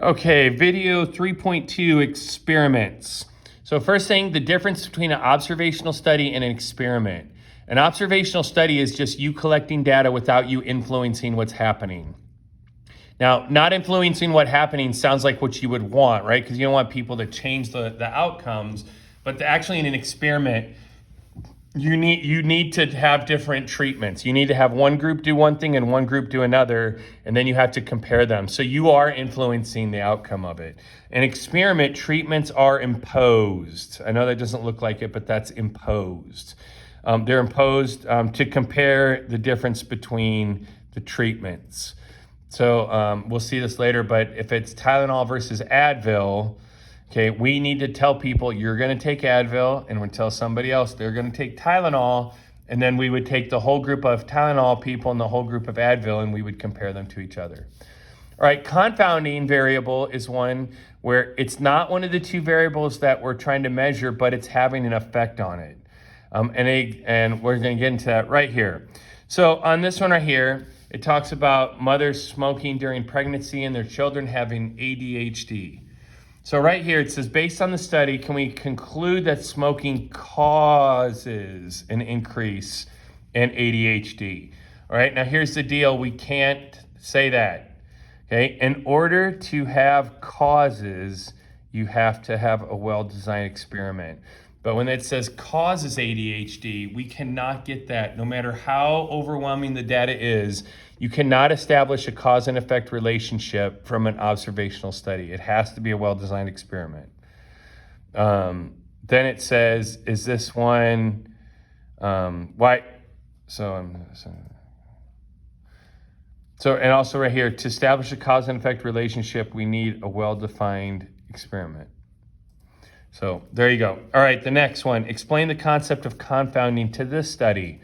Okay, video 3.2, experiments. So first thing, the difference between an observational study and an experiment. An observational study is just you collecting data without you influencing what's happening. Now, not influencing what's happening sounds like what you would want, right? Because you don't want people to change the outcomes. But actually in an experiment, you need to have different treatments. You need to have one group do one thing and one group do another, and then you have to compare them. So you are influencing the outcome of it. An experiment, treatments are imposed. I know that doesn't look like it, but that's imposed. They're imposed to compare the difference between the treatments. So we'll see this later, but if it's Tylenol versus Advil, okay, we need to tell people you're going to take Advil, and we tell somebody else they're going to take Tylenol, and then we would take the whole group of Tylenol people and the whole group of Advil, and we would compare them to each other. All right, confounding variable is one where it's not one of the two variables that we're trying to measure, but it's having an effect on it. And we're going to get into that right here. So on this one right here, it talks about mothers smoking during pregnancy and their children having ADHD. So right here, it says, based on the study, can we conclude that smoking causes an increase in ADHD? All right, now here's the deal. We can't say that, okay? In order to have causes, you have to have a well-designed experiment. But when it says causes ADHD, we cannot get that. No matter how overwhelming the data is, you cannot establish a cause and effect relationship from an observational study. It has to be a well-designed experiment. Then it says, is this one, why? And also right here, to establish a cause and effect relationship, we need a well-defined experiment. So there you go. All right, the next one, explain the concept of confounding to this study.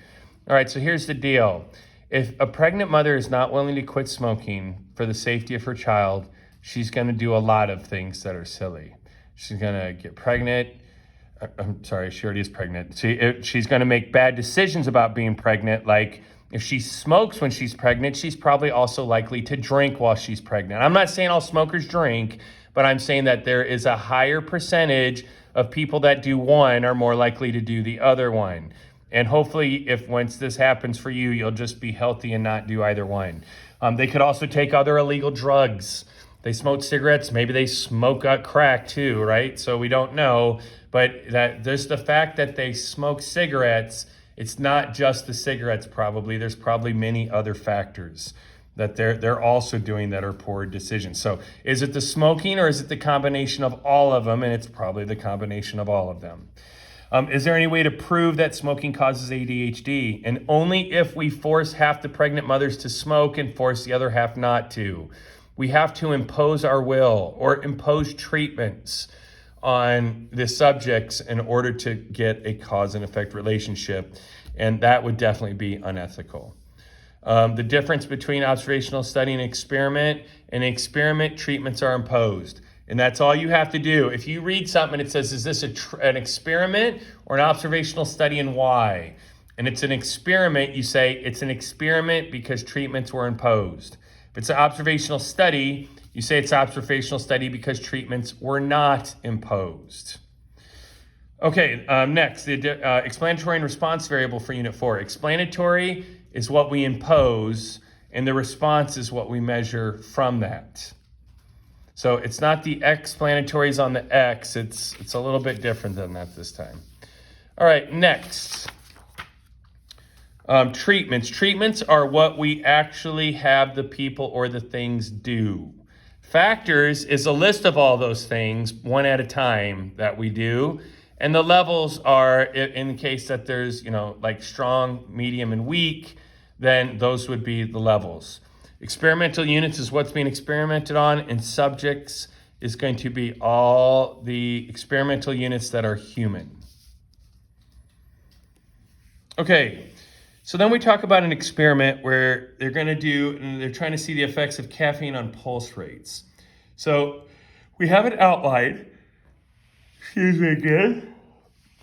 All right, so here's the deal. If a pregnant mother is not willing to quit smoking for the safety of her child, she's going to do a lot of things that are silly. She's going to get pregnant. I'm sorry, she already is pregnant. She's going to make bad decisions about being pregnant. Like if she smokes when she's pregnant, she's probably also likely to drink while she's pregnant. I'm not saying all smokers drink, but I'm saying that there is a higher percentage of people that do one are more likely to do the other one. And hopefully, if once this happens for you, you'll just be healthy and not do either one. They could also take other illegal drugs. They smoke cigarettes. Maybe they smoke crack too, right? So we don't know. But that there's the fact that they smoke cigarettes. It's not just the cigarettes probably. There's probably many other factors that they're also doing that are poor decisions. So is it the smoking or is it the combination of all of them? And it's probably the combination of all of them. Is there any way to prove that smoking causes ADHD? And only if we force half the pregnant mothers to smoke and force the other half not to. We have to impose our will or impose treatments on the subjects in order to get a cause and effect relationship. And that would definitely be unethical. The difference between observational study and experiment, in an experiment, treatments are imposed. And that's all you have to do. If you read something and it says, is this an experiment or an observational study and why? And it's an experiment, you say it's an experiment because treatments were imposed. If it's an observational study, you say it's an observational study because treatments were not imposed. Okay, next, the explanatory and response variable for Unit 4. Explanatory is what we impose, and the response is what we measure from that. So it's not the explanatories on the X, it's a little bit different than that this time. All right, next. Treatments. Treatments are what we actually have the people or the things do. Factors is a list of all those things, one at a time, that we do. And the levels are, in the case that there's, like strong, medium, and weak, then those would be the levels. Experimental units is what's being experimented on, and subjects is going to be all the experimental units that are human. Okay, so then we talk about an experiment where they're trying to see the effects of caffeine on pulse rates. So we have it outlined. Excuse me again.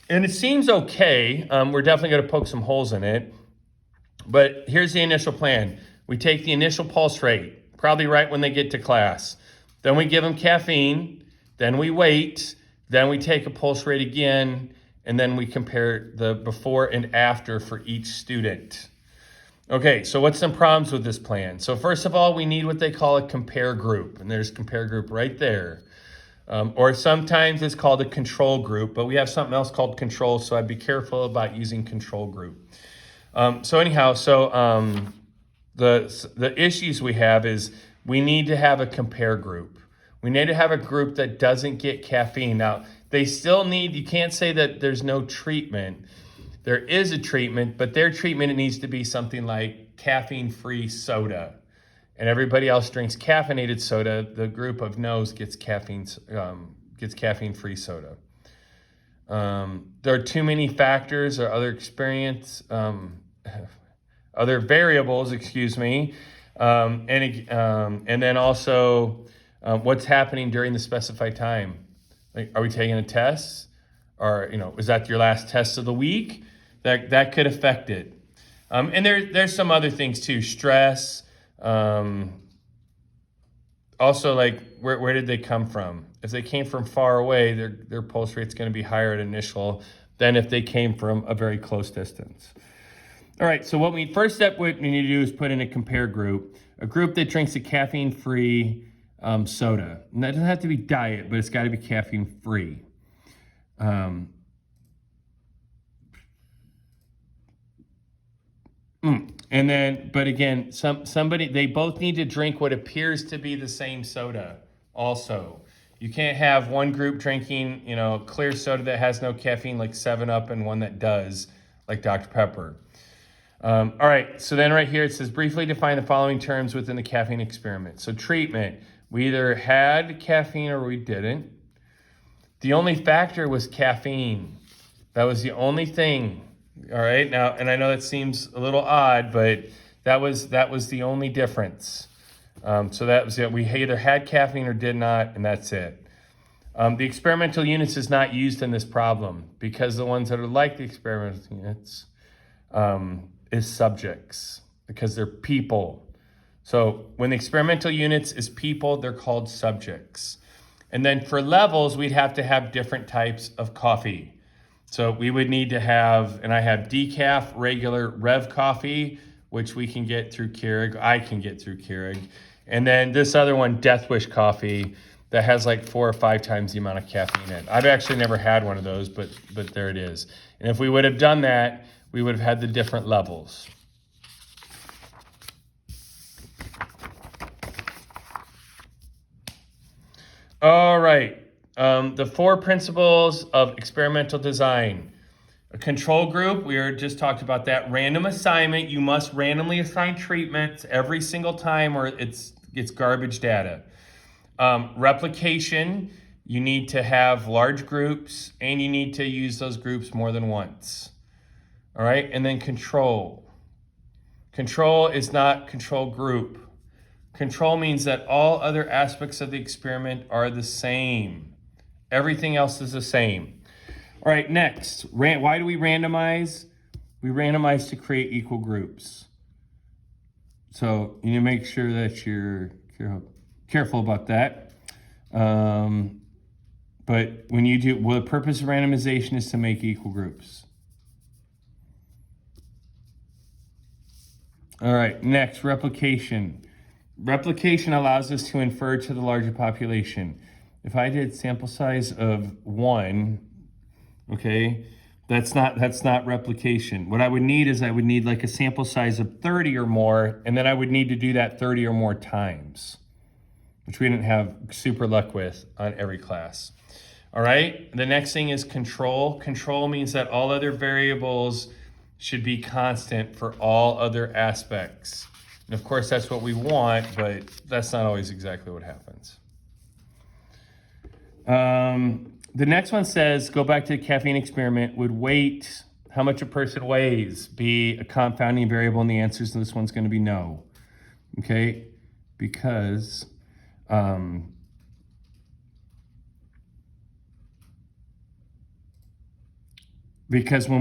And it seems okay. We're definitely going to poke some holes in it. But here's the initial plan. We take the initial pulse rate, probably right when they get to class. Then we give them caffeine, then we wait, then we take a pulse rate again, and then we compare the before and after for each student. Okay, so what's some problems with this plan? So first of all, we need what they call a compare group, and there's compare group right there. Or sometimes it's called a control group, but we have something else called control, so I'd be careful about using control group. The issues we have is we need to have a compare group. We need to have a group that doesn't get caffeine. Now, they still need, you can't say that there's no treatment. There is a treatment, but their treatment, it needs to be something like caffeine-free soda. And everybody else drinks caffeinated soda. The group of no's gets caffeine-free soda. There are too many factors or other other variables, and then also what's happening during the specified time. Like, are we taking a test? Or, is that your last test of the week? That could affect it. And there's some other things too, stress. Also, like, where did they come from? If they came from far away, their pulse rate's going to be higher at initial than if they came from a very close distance. All right, so first step what we need to do is put in a compare group, a group that drinks a caffeine-free soda. And that doesn't have to be diet, but it's got to be caffeine-free. And then, but again, they both need to drink what appears to be the same soda also. You can't have one group drinking, clear soda that has no caffeine like 7-Up and one that does, like Dr. Pepper. All right, so then right here it says, briefly define the following terms within the caffeine experiment. So treatment, we either had caffeine or we didn't. The only factor was caffeine. That was the only thing. All right, now, and I know that seems a little odd, but that was the only difference. So that was it. We either had caffeine or did not, and that's it. The experimental units is not used in this problem because the ones that are like the experimental units is subjects because they're people. So when the experimental units is people, they're called subjects. And then for levels, we'd have to have different types of coffee. So we would need to have, and I have decaf, regular, Rev coffee, which we can get through Keurig. I can get through Keurig. And then this other one, Death Wish coffee, that has like 4 or 5 times the amount of caffeine in it. I've actually never had one of those, but there it is. And if we would have done that, we would have had the different levels. All right. The 4 principles of experimental design. A control group, we just talked about that. Random assignment, you must randomly assign treatments every single time or it's garbage data. Replication, you need to have large groups and you need to use those groups more than once. All right, and then control. Control is not control group. Control means that all other aspects of the experiment are the same. Everything else is the same. All right, next, why do we randomize? We randomize to create equal groups. So you need to make sure that you're careful about that. But when you do, the purpose of randomization is to make equal groups. All right, next, replication. Replication allows us to infer to the larger population. If I did sample size of 1, okay, that's not replication. What I would need is like a sample size of 30 or more, and then I would need to do that 30 or more times, which we didn't have super luck with on every class. All right, the next thing is control. Control means that all other variables should be constant for all other aspects. And of course, that's what we want, but that's not always exactly what happens. The next one says, go back to the caffeine experiment, would weight, how much a person weighs, be a confounding variable? And the answer to this one's going to be no. Okay, because when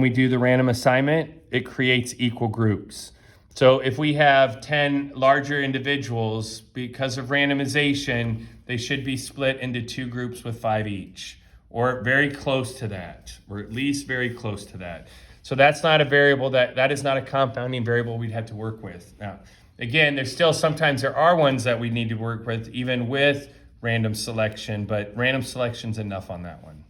we do the random assignment, it creates equal groups. So if we have 10 larger individuals, because of randomization, they should be split into 2 groups with 5 each, or very close to that, or at least very close to that. So that's not a variable, that is not a confounding variable we'd have to work with. Now, again, sometimes there are ones that we need to work with, even with random selection, but random selection's enough on that one.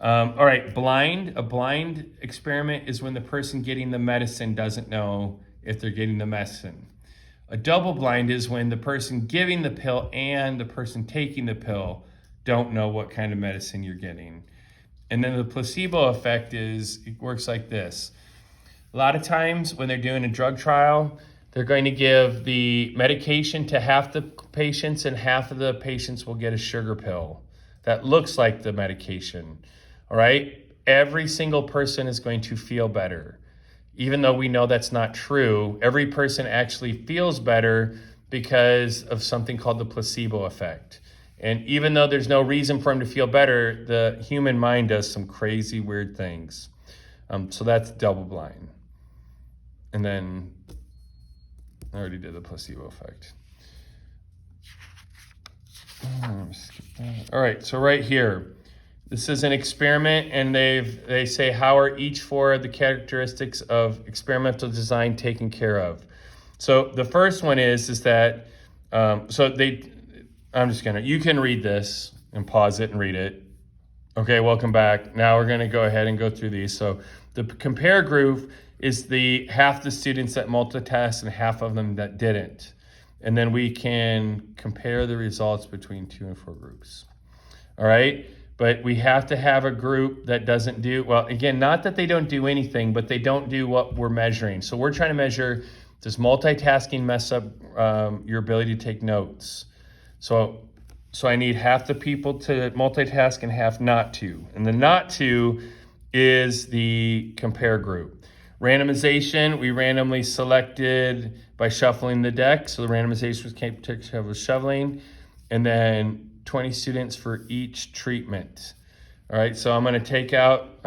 All right, a blind experiment is when the person getting the medicine doesn't know if they're getting the medicine. A double blind is when the person giving the pill and the person taking the pill don't know what kind of medicine you're getting. And then the placebo effect it works like this. A lot of times when they're doing a drug trial, they're going to give the medication to half the patients and half of the patients will get a sugar pill that looks like the medication. All right, every single person is going to feel better. Even though we know that's not true, every person actually feels better because of something called the placebo effect. And even though there's no reason for them to feel better, the human mind does some crazy, weird things. So that's double blind. And then I already did the placebo effect. Skip that. All right, so right here. This is an experiment, and they say, how are each 4 of the characteristics of experimental design taken care of? So the first one is that, you can read this and pause it and read it. Okay, welcome back. Now we're gonna go ahead and go through these. So the compare group is half the students that multitasked and half of them that didn't. And then we can compare the results between 2 and 4 groups. All right? But we have to have a group that doesn't do, well, again, not that they don't do anything, but they don't do what we're measuring. So we're trying to measure, does multitasking mess up your ability to take notes? So I need half the people to multitask and half not to. And the not to is the compare group. Randomization, we randomly selected by shuffling the deck. So the randomization was shuffling. And then 20 students for each treatment. All right, so I'm gonna take out,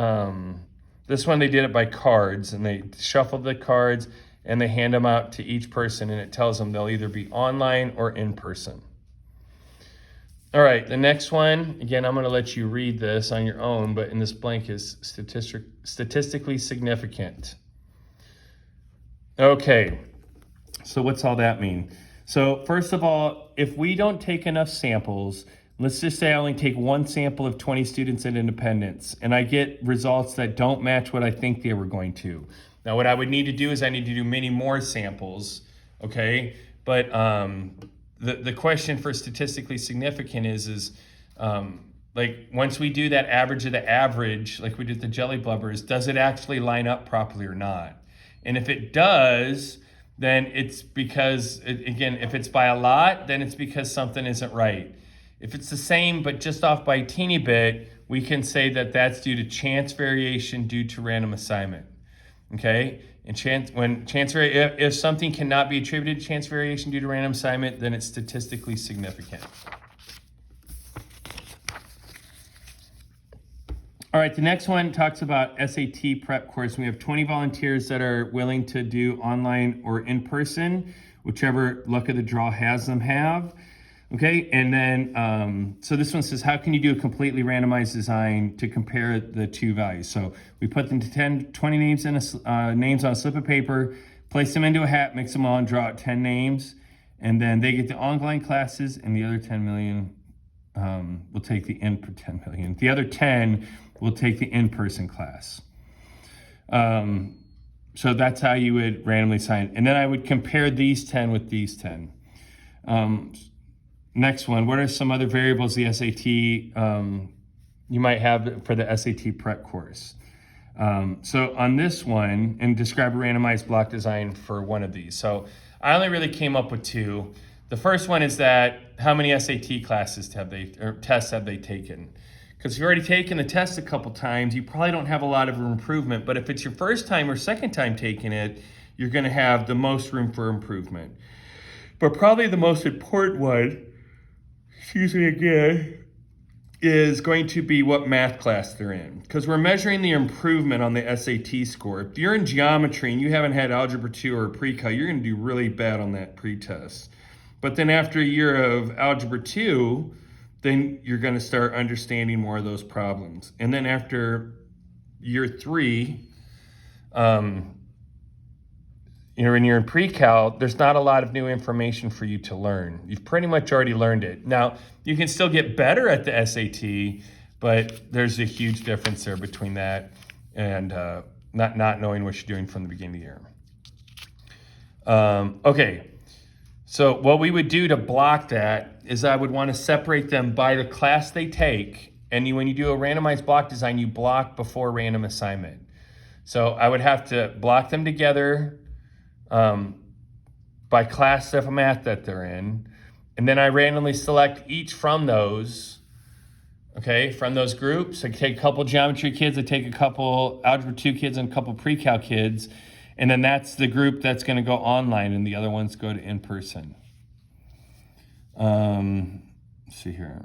this one they did it by cards, and they shuffled the cards and they hand them out to each person, and it tells them they'll either be online or in person. All right, the next one, again, I'm gonna let you read this on your own, but in this blank is statistically significant. Okay, so what's all that mean? So first of all, if we don't take enough samples, let's just say I only take 1 sample of 20 students at Independence, and I get results that don't match what I think they were going to. Now, what I would need to do is I need to do many more samples, okay? But the question for statistically significant is like once we do that average of the average, like we did the jelly blubbers, does it actually line up properly or not? And if it does, then it's because, again, if it's by a lot, then it's because something isn't right. If it's the same but just off by a teeny bit, we can say that that's due to chance variation due to random assignment. Okay? And if something cannot be attributed to chance variation due to random assignment, then it's statistically significant. All right, the next one talks about SAT prep course. We have 20 volunteers that are willing to do online or in person, whichever luck of the draw has them have. Okay, and then, so this one says, how can you do a completely randomized design to compare the 2 values? So we put them to 20 names names on a slip of paper, place them into a hat, mix them all, and draw out 10 names. And then they get the online classes, and the other 10 million will take the 10 million. The other 10 will take the in-person class. So that's how you would randomly assign. And then I would compare these 10 with these 10. Next one, what are some other variables the SAT you might have for the SAT prep course? So on this one, and describe a randomized block design for one of these. So I only really came up with 2. The first one is that how many SAT classes tests have they taken? Because if you've already taken the test a couple times, you probably don't have a lot of improvement. But if it's your first time or second time taking it, you're going to have the most room for improvement. But probably the most important one, excuse me again, is going to be what math class they're in, because we're measuring the improvement on the SAT score. If you're in geometry and you haven't had Algebra 2 or pre-cal, you're going to do really bad on that pre-test. But then after a year of Algebra 2, then you're going to start understanding more of those problems. And then after year 3, when you're in pre-cal, there's not a lot of new information for you to learn. You've pretty much already learned it. Now, you can still get better at the SAT, but there's a huge difference there between that and not knowing what you're doing from the beginning of the year. Okay, so what we would do to block that is I would want to separate them by the class they take. And when you do a randomized block design, you block before random assignment. So I would have to block them together by class of math that they're in. And then I randomly select each from those, okay, from those groups. I take a couple geometry kids, I take a couple Algebra 2 kids and a couple pre-cal kids, and then that's the group that's going to go online and the other ones go to in-person. Let's see here.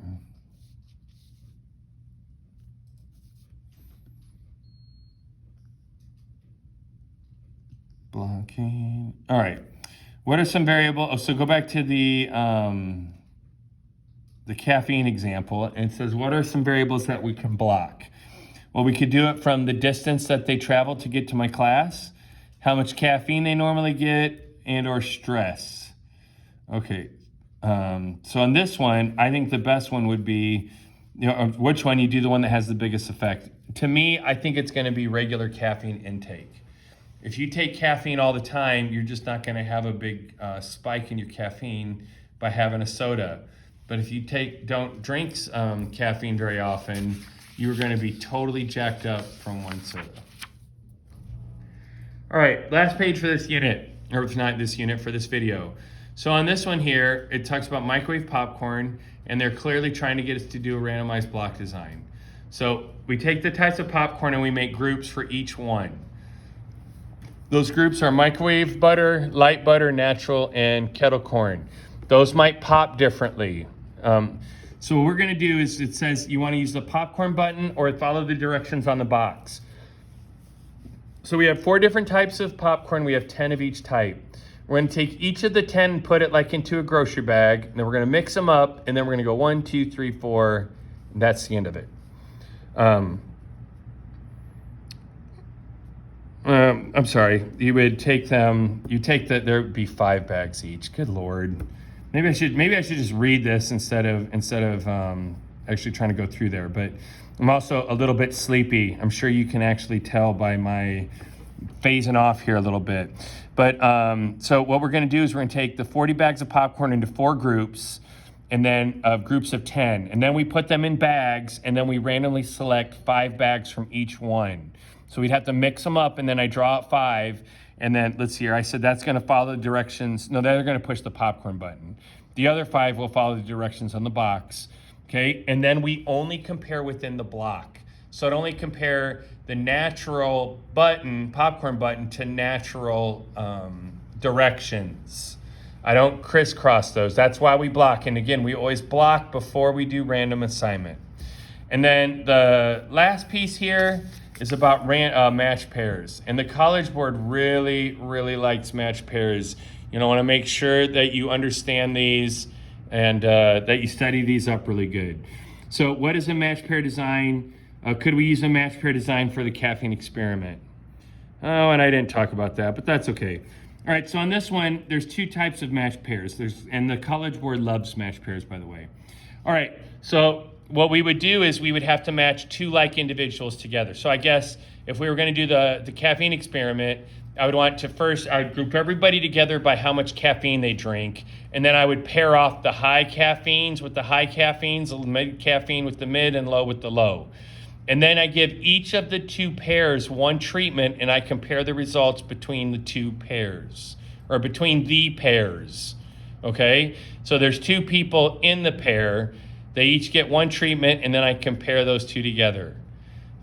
Blocking. All right. What are some variables? Oh, so go back to the caffeine example, and it says, what are some variables that we can block? Well, we could do it from the distance that they travel to get to my class, how much caffeine they normally get, and or stress. Okay. So on this one, I think the best one would be, which one you do the one that has the biggest effect. To me, I think it's going to be regular caffeine intake. If you take caffeine all the time, you're just not going to have a big spike in your caffeine by having a soda. But if you don't drink caffeine very often, you're going to be totally jacked up from one soda. All right, last page for this unit, or if not this unit, for this video. So on this one here, it talks about microwave popcorn, and they're clearly trying to get us to do a randomized block design. So we take the types of popcorn and we make groups for each one. Those groups are microwave butter, light butter, natural, and kettle corn. Those might pop differently. So what we're gonna do is, it says you wanna use the popcorn button or follow the directions on the box. So we have 4 different types of popcorn. We have 10 of each type. We're gonna take each of the 10 and put it like into a grocery bag, and then we're gonna mix them up, and then we're gonna go 1, 2, 3, 4, and that's the end of it. I'm sorry, you would take them, there would be 5 bags each. Good Lord. Maybe I should just read this instead of actually trying to go through there, but I'm also a little bit sleepy. I'm sure you can actually tell by my phasing off here a little bit. But so what we're gonna do is we're gonna take the 40 bags of popcorn into 4 groups, and then groups of 10. And then we put them in bags, and then we randomly select 5 bags from each one. So we'd have to mix them up, and then I draw out 5, and then, let's see here, I said that's gonna follow the directions. No, they're gonna push the popcorn button. The other 5 will follow the directions on the box, okay? And then we only compare within the block. So it only compare the natural button, popcorn button, to natural directions. I don't crisscross those. That's why we block. And again, we always block before we do random assignment. And then the last piece here is about match pairs. And the College Board really, really likes match pairs. You want to make sure that you understand these and that you study these up really good. So what is a match pair design? Could we use a match pair design for the caffeine experiment? Oh, and I didn't talk about that, but that's okay. All right, so on this one, there's 2 types of match pairs. And the College Board loves match pairs, by the way. All right, so what we would do is we would have to match 2 like individuals together. So I guess if we were going to do the caffeine experiment, I would want to first, I would group everybody together by how much caffeine they drink, and then I would pair off the high caffeines with the high caffeines, the mid caffeine with the mid, and low with the low. And then I give each of the 2 pairs one treatment, and I compare the results between the 2 pairs, or between the pairs, okay? So there's 2 people in the pair. They each get one treatment, and then I compare those 2 together.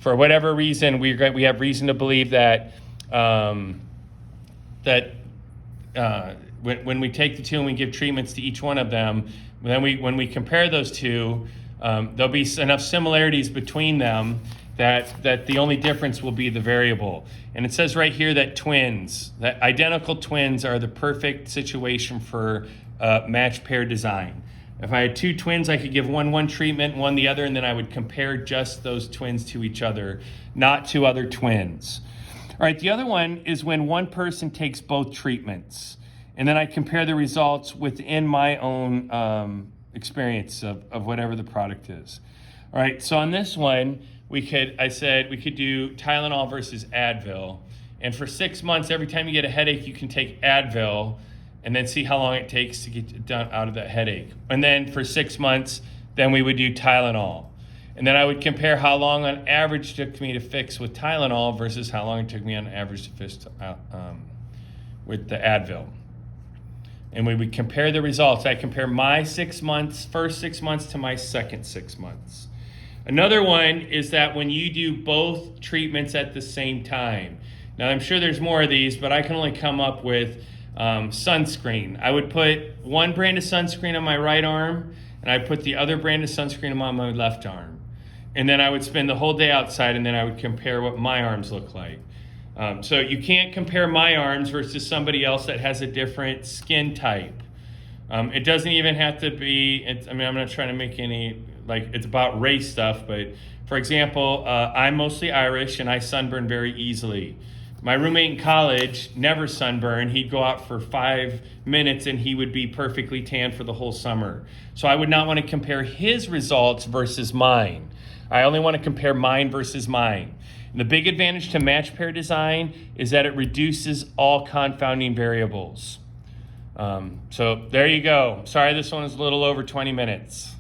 For whatever reason, we have reason to believe that when we take the 2 and we give treatments to each one of them, then when we compare those 2, There'll be enough similarities between them that the only difference will be the variable. And it says right here that identical twins are the perfect situation for matched pair design. If I had two twins, I could give one treatment, one the other, and then I would compare just those twins to each other, not to other twins. All right, the other one is when one person takes both treatments, and then I compare the results within my own experience of whatever the product is. All right, so on this one, I said we could do Tylenol versus Advil. And for 6 months, every time you get a headache, you can take Advil and then see how long it takes to get done out of that headache. And then for 6 months, then we would do Tylenol. And then I would compare how long on average it took me to fix with Tylenol versus how long it took me on average to fix with the Advil. And we would compare the results. I compare my 6 months, first 6 months to my second 6 months. Another one is that when you do both treatments at the same time. Now, I'm sure there's more of these, but I can only come up with sunscreen. I would put one brand of sunscreen on my right arm, and I'd put the other brand of sunscreen on my left arm. And then I would spend the whole day outside, and then I would compare what my arms look like. So you can't compare my arms versus somebody else that has a different skin type. It doesn't even have to be, I'm not trying to make any, it's about race stuff, but for example, I'm mostly Irish and I sunburn very easily. My roommate in college never sunburned. He'd go out for 5 minutes and he would be perfectly tan for the whole summer. So I would not want to compare his results versus mine. I only want to compare mine versus mine. And the big advantage to match pair design is that it reduces all confounding variables. So there you go. Sorry, this one is a little over 20 minutes.